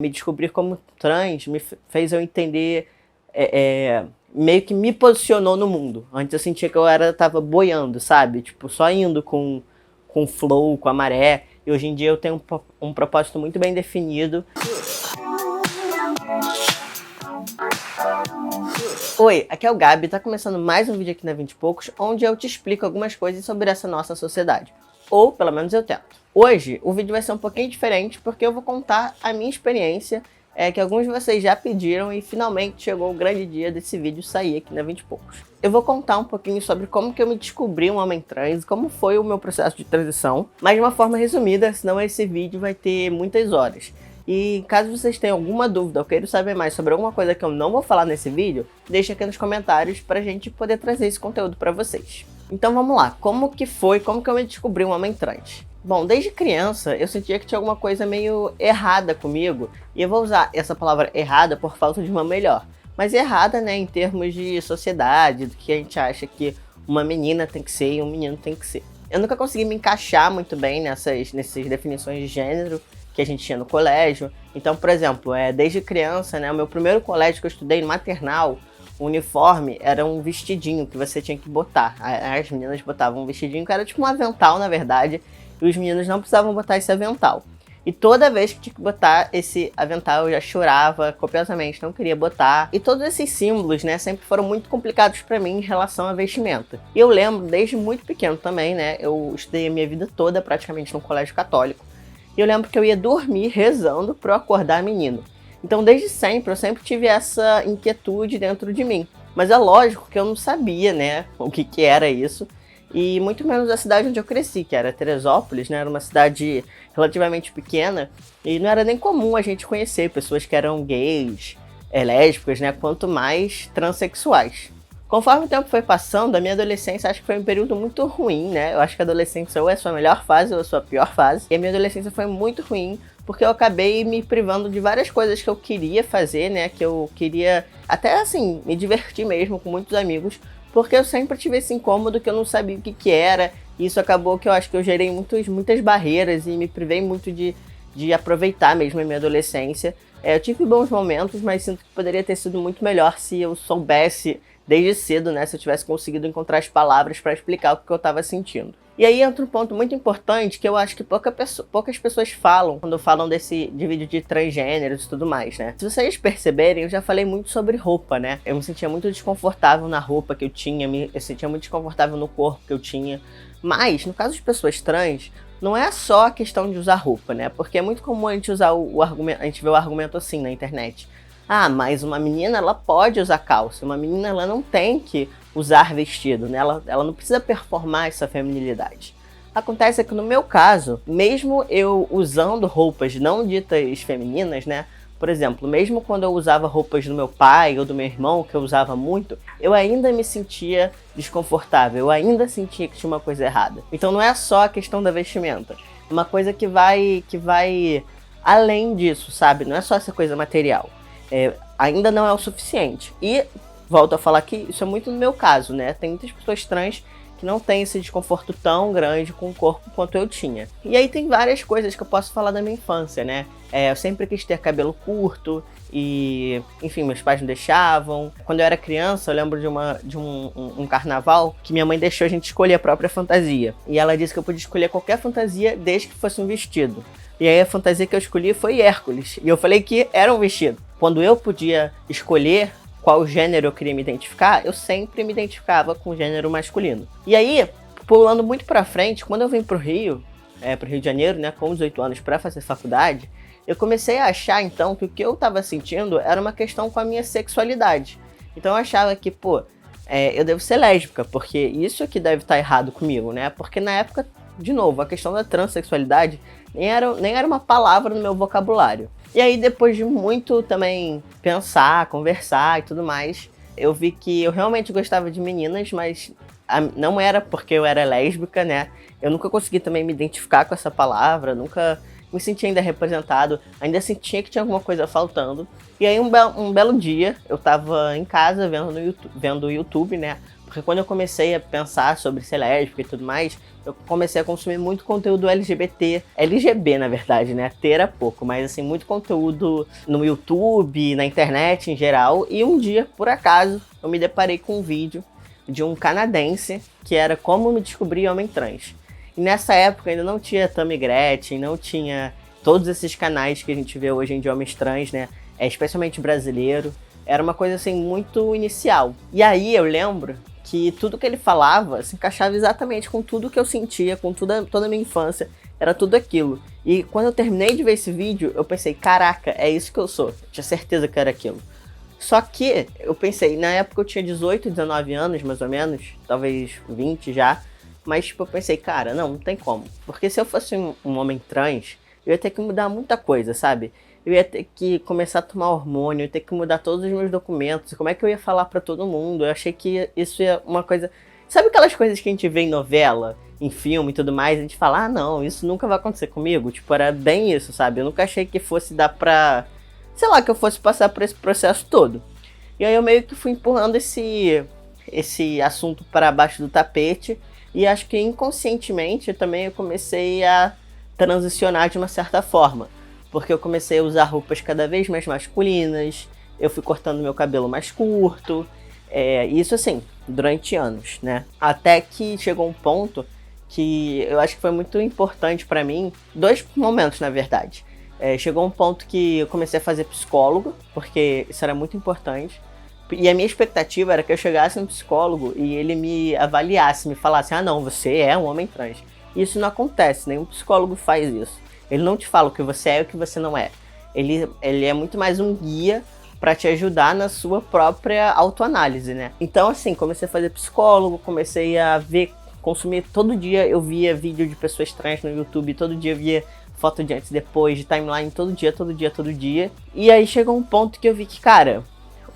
Me descobrir como trans me fez eu entender, meio que me posicionou no mundo. Antes eu sentia que eu tava boiando, sabe? Tipo, só indo com o flow, com a maré. E hoje em dia eu tenho um propósito muito bem definido. Oi, aqui é o Gabi, tá começando mais um vídeo aqui na 20 e poucos, onde eu te explico algumas coisas sobre essa nossa sociedade. Ou, pelo menos, eu tento. Hoje, o vídeo vai ser um pouquinho diferente, porque eu vou contar a minha experiência, que alguns de vocês já pediram e finalmente chegou o grande dia desse vídeo sair aqui na 20 e poucos. Eu vou contar um pouquinho sobre como que eu me descobri um homem trans, como foi o meu processo de transição, mas de uma forma resumida, senão esse vídeo vai ter muitas horas. E caso vocês tenham alguma dúvida ou queiram saber mais sobre alguma coisa que eu não vou falar nesse vídeo, deixa aqui nos comentários pra gente poder trazer esse conteúdo pra vocês. Então vamos lá, como que eu me descobri um homem trans? Bom, desde criança eu sentia que tinha alguma coisa meio errada comigo, e eu vou usar essa palavra errada por falta de uma melhor. Mas errada, né, em termos de sociedade, do que a gente acha que uma menina tem que ser e um menino tem que ser. Eu nunca consegui me encaixar muito bem nessas definições de gênero que a gente tinha no colégio. Então, por exemplo, desde criança, né, o meu primeiro colégio que eu estudei no maternal, o uniforme era um vestidinho que você tinha que botar. As meninas botavam um vestidinho que era tipo um avental, na verdade, e os meninos não precisavam botar esse avental. E toda vez que tinha que botar esse avental, eu já chorava copiosamente, não queria botar. E todos esses símbolos, né, sempre foram muito complicados pra mim em relação à vestimenta. E eu lembro, desde muito pequeno também, né, eu estudei a minha vida toda praticamente num colégio católico. E eu lembro que eu ia dormir rezando para eu acordar menino. Então, desde sempre, eu sempre tive essa inquietude dentro de mim. Mas é lógico que eu não sabia, né, o que era isso. E muito menos a cidade onde eu cresci, que era Teresópolis, né, era uma cidade relativamente pequena. E não era nem comum a gente conhecer pessoas que eram gays, lésbicas, né, quanto mais transexuais. Conforme o tempo foi passando, a minha adolescência acho que foi um período muito ruim, né? Eu acho que a adolescência ou é a sua melhor fase ou a sua pior fase. E a minha adolescência foi muito ruim, porque eu acabei me privando de várias coisas que eu queria fazer, né? Que eu queria até, assim, me divertir mesmo com muitos amigos, porque eu sempre tive esse incômodo que eu não sabia o que era. E isso acabou que eu acho que eu gerei muitas barreiras e me privei muito de aproveitar mesmo a minha adolescência. Eu tive bons momentos, mas sinto que poderia ter sido muito melhor se eu soubesse desde cedo, né, se eu tivesse conseguido encontrar as palavras para explicar o que eu estava sentindo. E aí entra um ponto muito importante que eu acho que poucas pessoas falam quando falam de vídeo de transgêneros e tudo mais, né? Se vocês perceberem, eu já falei muito sobre roupa, né? Eu me sentia muito desconfortável na roupa que eu tinha, eu sentia muito desconfortável no corpo que eu tinha. Mas, no caso de pessoas trans, não é só a questão de usar roupa, né? Porque é muito comum a gente usar a gente vê o argumento assim na internet. Ah, mas uma menina, ela pode usar calça. Uma menina, ela não tem que usar vestido, né? Ela não precisa performar essa feminilidade. Acontece que no meu caso, mesmo eu usando roupas não ditas femininas, né? Por exemplo, mesmo quando eu usava roupas do meu pai ou do meu irmão, que eu usava muito, eu ainda me sentia desconfortável, eu ainda sentia que tinha uma coisa errada. Então não é só a questão da vestimenta. É uma coisa que vai além disso, sabe? Não é só essa coisa material. Ainda não é o suficiente. E volto a falar que isso é muito no meu caso, né? Tem muitas pessoas trans que não têm esse desconforto tão grande com o corpo quanto eu tinha. E aí tem várias coisas que eu posso falar da minha infância, né? Eu sempre quis ter cabelo curto e, enfim, meus pais não deixavam. Quando eu era criança, eu lembro de um carnaval que minha mãe deixou a gente escolher a própria fantasia. E ela disse que eu podia escolher qualquer fantasia desde que fosse um vestido. E aí a fantasia que eu escolhi foi Hércules. E eu falei que era um vestido. Quando eu podia escolher qual gênero eu queria me identificar, eu sempre me identificava com o gênero masculino. E aí, pulando muito pra frente, quando eu vim pro Rio de Janeiro, né, com 18 anos pra fazer faculdade, eu comecei a achar, então, que o que eu tava sentindo era uma questão com a minha sexualidade. Então eu achava que, eu devo ser lésbica, porque isso aqui deve estar errado comigo, né? Porque na época, de novo, a questão da transexualidade nem era uma palavra no meu vocabulário. E aí, depois de muito também pensar, conversar e tudo mais, eu vi que eu realmente gostava de meninas, mas não era porque eu era lésbica, né? Eu nunca consegui também me identificar com essa palavra, nunca me senti ainda representado, ainda sentia que tinha alguma coisa faltando. E aí, um belo dia, eu tava em casa vendo o YouTube, né? Porque quando eu comecei a pensar sobre ser lésbica e tudo mais, eu comecei a consumir muito conteúdo LGBT, LGB na verdade, né? Ter era pouco, mas assim, muito conteúdo no YouTube, na internet em geral. E um dia, por acaso, eu me deparei com um vídeo de um canadense que era como me descobrir homem trans. E nessa época ainda não tinha Tammy Gretchen, não tinha todos esses canais que a gente vê hoje de homens trans, né? Especialmente brasileiro. Era uma coisa assim muito inicial. E aí eu lembro que tudo que ele falava se encaixava exatamente com tudo que eu sentia, com toda a minha infância. Era tudo aquilo. E quando eu terminei de ver esse vídeo, eu pensei, caraca, é isso que eu sou. Eu tinha certeza que era aquilo. Só que eu pensei, na época eu tinha 18, 19 anos, mais ou menos, talvez 20 já. Mas tipo, eu pensei, cara, não tem como. Porque se eu fosse um homem trans, eu ia ter que mudar muita coisa, sabe? Eu ia ter que começar a tomar hormônio, eu ia ter que mudar todos os meus documentos. Como é que eu ia falar pra todo mundo? Eu achei que isso ia uma coisa... Sabe aquelas coisas que a gente vê em novela, em filme e tudo mais? A gente fala, ah não, isso nunca vai acontecer comigo. Tipo, era bem isso, sabe? Eu nunca achei que fosse dar pra... Sei lá, que eu fosse passar por esse processo todo. E aí eu meio que fui empurrando esse assunto para baixo do tapete. E acho que inconscientemente também eu comecei a transicionar de uma certa forma. Porque eu comecei a usar roupas cada vez mais masculinas, eu fui cortando meu cabelo mais curto, isso assim, durante anos, né? Até que chegou um ponto que eu acho que foi muito importante pra mim, 2 momentos na verdade. Chegou um ponto que eu comecei a fazer psicólogo, porque isso era muito importante. E a minha expectativa era que eu chegasse no psicólogo e ele me avaliasse, me falasse, ah não, você é um homem trans. Isso não acontece, nenhum psicólogo faz isso. Ele não te fala o que você é e o que você não é. Ele é muito mais um guia para te ajudar na sua própria autoanálise, né? Então, assim, comecei a fazer psicólogo, comecei a consumir todo dia, eu via vídeo de pessoas trans no YouTube, todo dia eu via foto de antes e depois, de timeline, todo dia. E aí chegou um ponto que eu vi que, cara,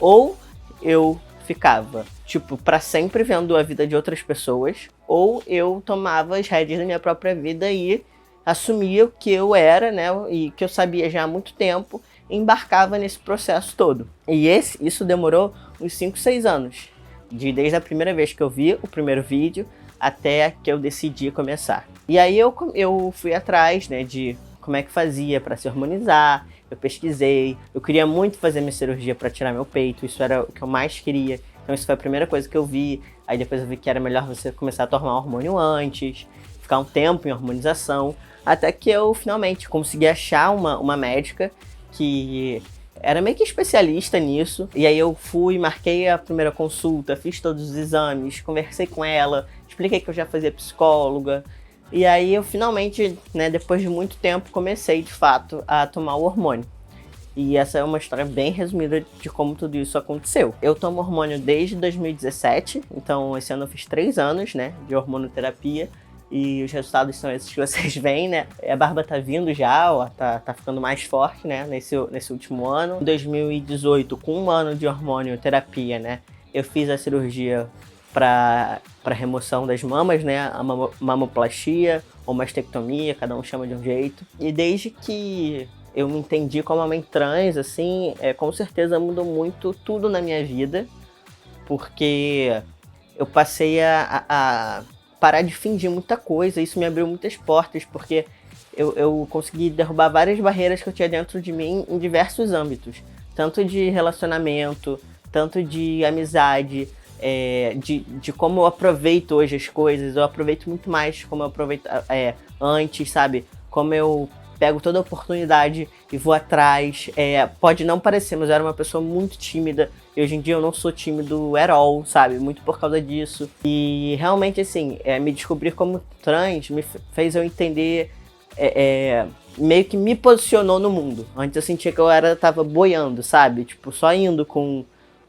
ou eu ficava, tipo, pra sempre vendo a vida de outras pessoas, ou eu tomava as rédeas da minha própria vida e assumia o que eu era, né, e que eu sabia já há muito tempo, e embarcava nesse processo todo. E isso demorou uns 5, 6 anos, desde a primeira vez que eu vi o primeiro vídeo até que eu decidi começar. E aí eu fui atrás, né, de como é que fazia para se hormonizar, eu pesquisei, eu queria muito fazer minha cirurgia para tirar meu peito, isso era o que eu mais queria, então isso foi a primeira coisa que eu vi. Aí depois eu vi que era melhor você começar a tomar hormônio antes, ficar um tempo em hormonização, até que eu finalmente consegui achar uma médica que era meio que especialista nisso. E aí eu fui, marquei a primeira consulta, fiz todos os exames, conversei com ela, expliquei que eu já fazia psicóloga. E aí eu finalmente, né, depois de muito tempo, comecei de fato a tomar o hormônio. E essa é uma história bem resumida de como tudo isso aconteceu. Eu tomo hormônio desde 2017, então esse ano eu fiz 3 anos, né, de hormonoterapia. E os resultados são esses que vocês veem, né? A barba tá vindo já, ó, tá ficando mais forte, né? Nesse último ano. Em 2018, com 1 ano de hormonioterapia, né? Eu fiz a cirurgia para remoção das mamas, né? A mamoplastia ou mastectomia, cada um chama de um jeito. E desde que eu me entendi como homem trans, assim, com certeza mudou muito tudo na minha vida. Porque eu passei a parar de fingir muita coisa, isso me abriu muitas portas, porque eu consegui derrubar várias barreiras que eu tinha dentro de mim em diversos âmbitos, tanto de relacionamento, tanto de amizade, de como eu aproveito hoje as coisas, eu aproveito muito mais como eu aproveito antes, sabe? Como eu pego toda a oportunidade e vou atrás. Pode não parecer, mas eu era uma pessoa muito tímida. E hoje em dia eu não sou tímido at all, sabe? Muito por causa disso. E realmente, assim, me descobrir como trans me fez eu entender... meio que me posicionou no mundo. Antes eu sentia que eu tava boiando, sabe? Tipo, só indo com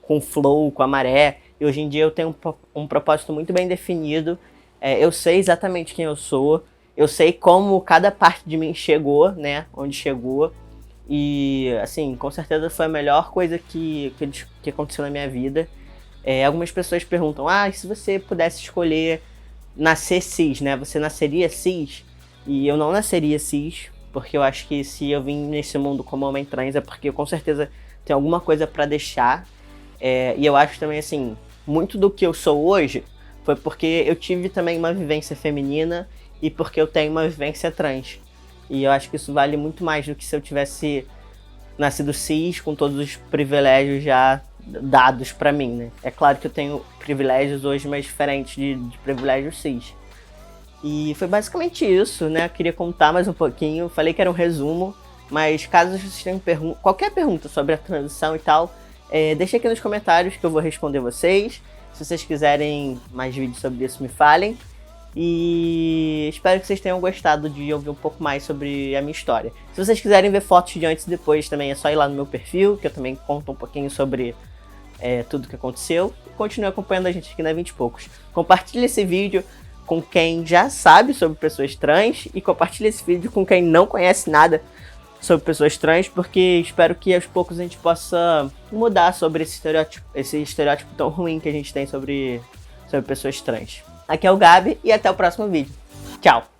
o flow, com a maré. E hoje em dia eu tenho um propósito muito bem definido. Eu sei exatamente quem eu sou. Eu sei como cada parte de mim chegou, né? Onde chegou. E, assim, com certeza foi a melhor coisa que aconteceu na minha vida. Algumas pessoas perguntam, e se você pudesse escolher nascer cis, né? Você nasceria cis? E eu não nasceria cis, porque eu acho que se eu vim nesse mundo como homem trans é porque eu com certeza tenho alguma coisa pra deixar. E eu acho também, assim, muito do que eu sou hoje foi porque eu tive também uma vivência feminina e porque eu tenho uma vivência trans. E eu acho que isso vale muito mais do que se eu tivesse nascido cis com todos os privilégios já dados pra mim, né? É claro que eu tenho privilégios hoje mais diferentes de privilégios cis. E foi basicamente isso, né? Eu queria contar mais um pouquinho. Falei que era um resumo, mas caso vocês tenham qualquer pergunta sobre a transição e tal, deixa aqui nos comentários que eu vou responder vocês. Se vocês quiserem mais vídeos sobre isso, me falem. E espero que vocês tenham gostado de ouvir um pouco mais sobre a minha história. Se vocês quiserem ver fotos de antes e depois, também é só ir lá no meu perfil, que eu também conto um pouquinho sobre tudo que aconteceu. E continue acompanhando a gente aqui na 20 e poucos. Compartilhe esse vídeo com quem já sabe sobre pessoas trans e compartilhe esse vídeo com quem não conhece nada sobre pessoas trans, porque espero que aos poucos a gente possa mudar sobre esse estereótipo tão ruim que a gente tem sobre pessoas trans. Aqui é o Gabi e até o próximo vídeo. Tchau!